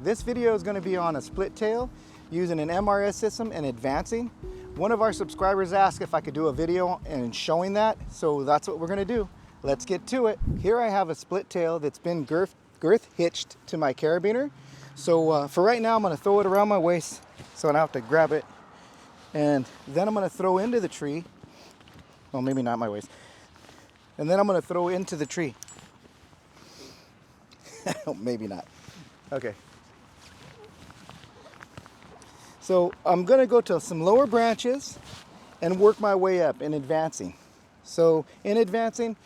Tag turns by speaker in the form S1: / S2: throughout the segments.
S1: This video is going to be on a split tail using an MRS system and advancing. One of our subscribers asked if I could do a video and showing that, so that's what we're going to do. Let's get to it. Here I have a split tail that's been girth hitched to my carabiner. So for right now, I'm going to throw it around my waist so I don't have to grab it. And then I'm going to throw into the tree. Well, maybe not my waist. And then I'm going to throw into the tree. Maybe not. Okay. So I'm going to go to some lower branches and work my way up in advancing. So in advancing,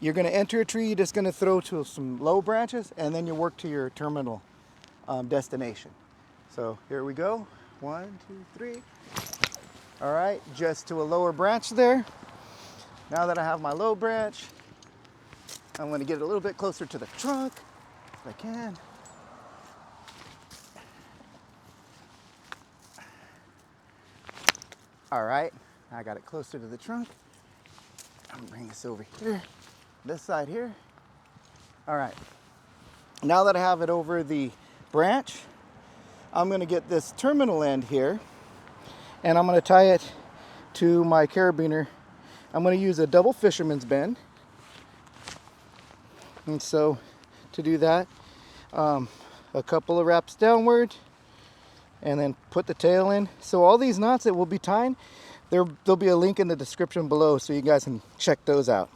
S1: you're going to enter a tree, you're just going to throw to some low branches, and then you work to your terminal destination. So here we go. 1, 2, 3. All right, just to a lower branch there. Now that I have my low branch, I'm going to get a little bit closer to the trunk if I can. All right, I got it closer to the trunk. I'm gonna bring this over here, this side here. All right, now that I have it over the branch, I'm gonna get this terminal end here and I'm gonna tie it to my carabiner. I'm gonna use a double fisherman's bend. And so to do that, a couple of wraps downward, and then put the tail in. So all these knots that we'll be tying, there'll be a link in the description below so you guys can check those out.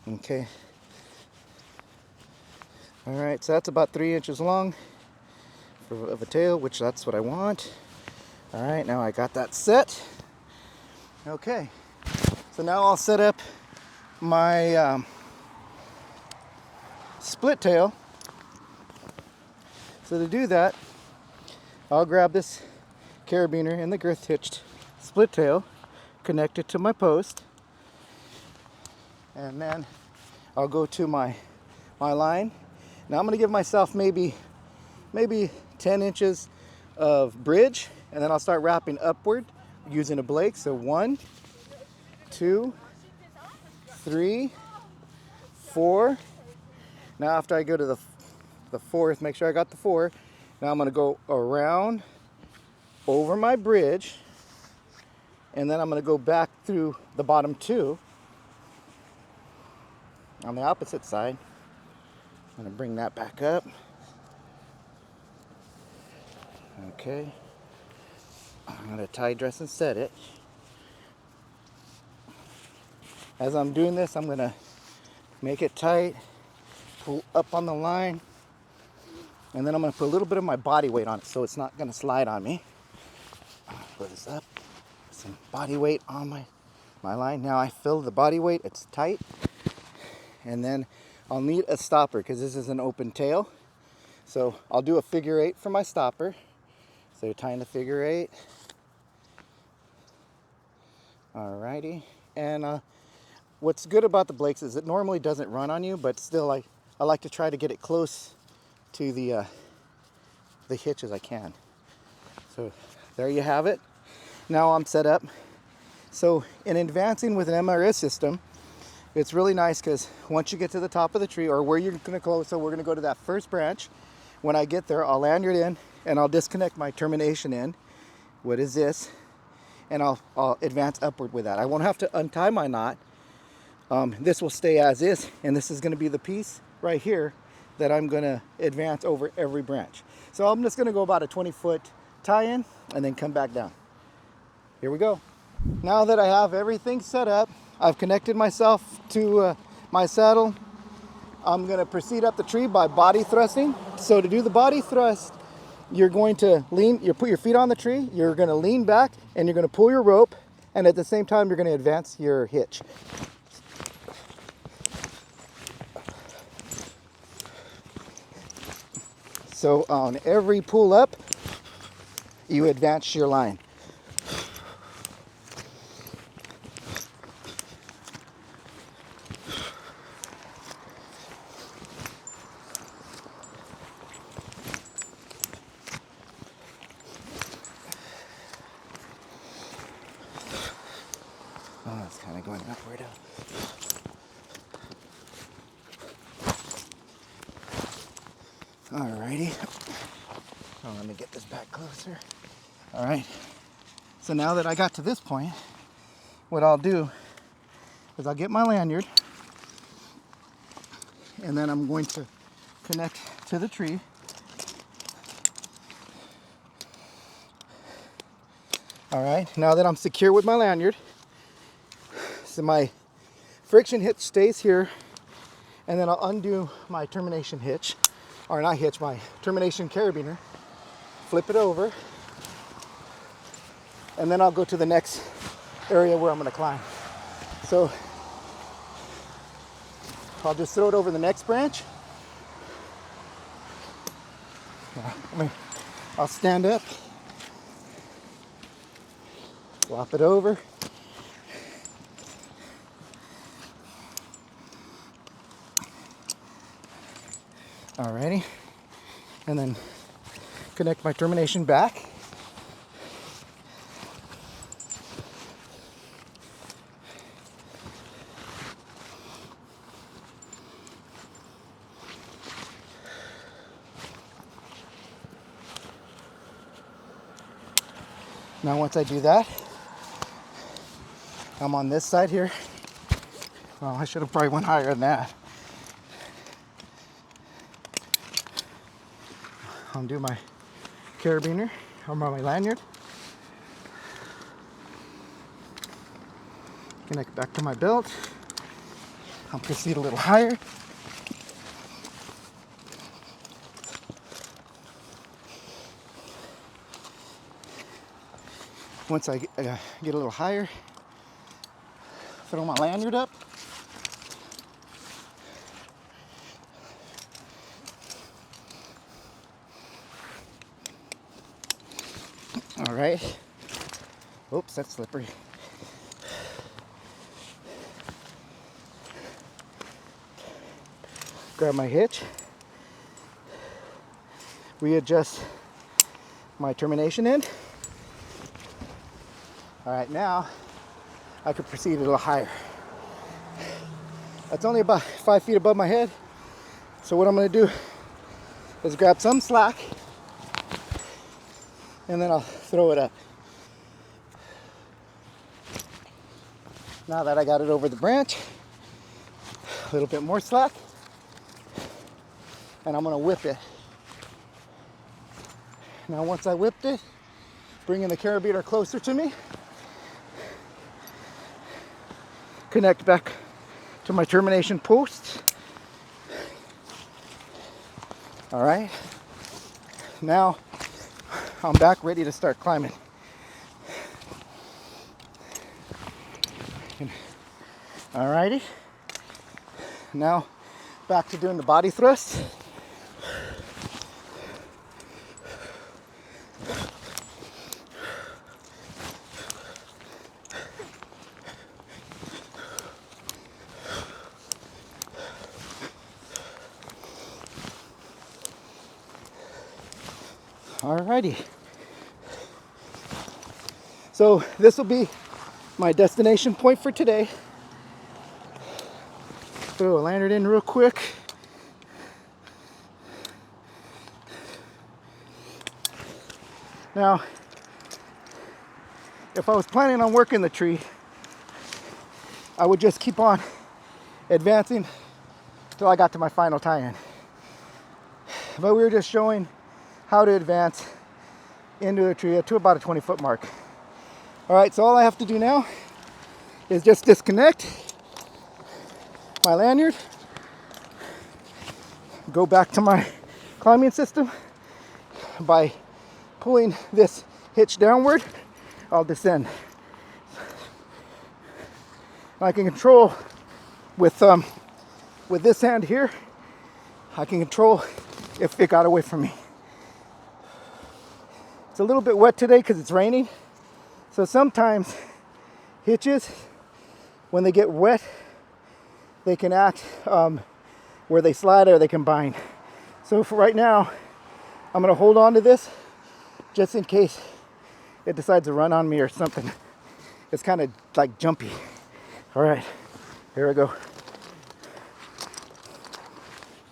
S1: Okay. All right, so that's about 3 inches long of a tail, which that's what I want. All right, now I got that set. Okay, so now I'll set up my split tail. So to do that, I'll grab this carabiner and the girth hitched split tail, connect it to my post, and then I'll go to my line. Now I'm going to give myself maybe 10 inches of bridge, and then I'll start wrapping upward using a blake. So 1, 2, 3, 4. Now after I go to the fourth, make sure I got the 4. Now I'm going to go around over my bridge, and then I'm going to go back through the bottom 2 on the opposite side. I'm going to bring that back up. Okay. I'm going to tie, dress, and set it. As I'm doing this, I'm going to make it tight, pull up on the line, and then I'm going to put a little bit of my body weight on it so it's not going to slide on me. Put this up, some body weight on my line. Now I fill the body weight, it's tight. And then I'll need a stopper because this is an open tail. So I'll do a figure 8 for my stopper. So you're tying the figure 8. Alrighty. And what's good about the blakes is it normally doesn't run on you, but still I like to try to get it close to the hitch as I can. So there you have it. Now I'm set up. So in advancing with an MRS system, it's really nice because once you get to the top of the tree or where you're going to close, so we're going to go to that first branch. When I get there, I'll lanyard in and I'll disconnect my termination end. What is this? And I'll advance upward with that. I won't have to untie my knot. This will stay as is, and this is going to be the piece right here that I'm going to advance over every branch. So I'm just going to go about a 20-foot tie-in and then come back down. Here we go. Now that I have everything set up, I've connected myself to my saddle. I'm going to proceed up the tree by body thrusting. So to do the body thrust, you're going to put your feet on the tree, you're going to lean back, and you're going to pull your rope, and at the same time you're going to advance your hitch. So on every pull up, you advance your line. Oh, it's kind of going upward. Alrighty. Oh, let me get this back closer. All right. So now that I got to this point, what I'll do is I'll get my lanyard, and then I'm going to connect to the tree. All right. Now that I'm secure with my lanyard, so my friction hitch stays here, and then I'll undo my termination hitch, or not hitch, my termination carabiner, flip it over, and then I'll go to the next area where I'm going to climb. So I'll just throw it over the next branch. I'll stand up, flop it over. Alrighty, and then connect my termination back. Now once I do that, I'm on this side here. Well, I should have probably went higher than that. Undo my carabiner, or my lanyard. Connect back to my belt. I'll proceed a little higher. Once I get a little higher, throw my lanyard up. All right. Oops, that's slippery. Grab my hitch. Readjust my termination end. All right, now I could proceed a little higher. That's only about 5 feet above my head. So what I'm gonna do is grab some slack, and then I'll throw it up. Now that I got it over the branch, a little bit more slack, and I'm gonna whip it. Now once I whipped it, bringing the carabiner closer to me, connect back to my termination post. All right, now I'm back ready to start climbing. Alrighty, now back to doing the body thrust. Alrighty, so this will be my destination point for today. Throw a lanyard in real quick. Now, if I was planning on working the tree, I would just keep on advancing till I got to my final tie-in. But we were just showing how to advance into the tree to about a 20-foot mark. All right, so all I have to do now is just disconnect my lanyard, go back to my climbing system. By pulling this hitch downward, I'll descend. I can control with this hand here, I can control if it got away from me. It's a little bit wet today because it's raining. So sometimes hitches, when they get wet, they can act where they slide or they can bind. So for right now, I'm gonna hold on to this just in case it decides to run on me or something. It's kind of like jumpy. All right, here we go.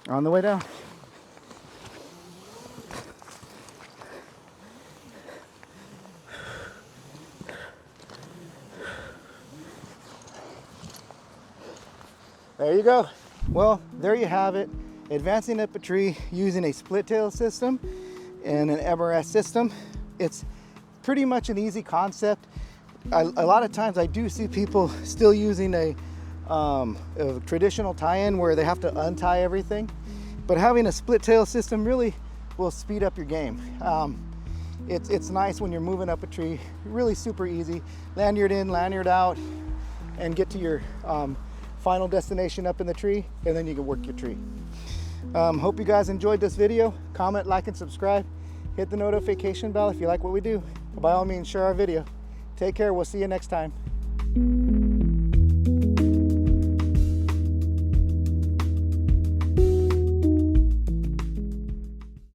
S1: On the way down. There you go. Well, there you have it. Advancing up a tree using a split tail system and an MRS system. It's pretty much an easy concept. A lot of times I do see people still using a traditional tie-in where they have to untie everything. But having a split tail system really will speed up your game. It's nice when you're moving up a tree, really super easy. Lanyard in, lanyard out, and get to your final destination up in the tree, and then you can work your tree. Hope you guys enjoyed this video. Comment, like, and subscribe. Hit the notification bell if you like what we do. By all means, share our video. Take care. We'll see you next time.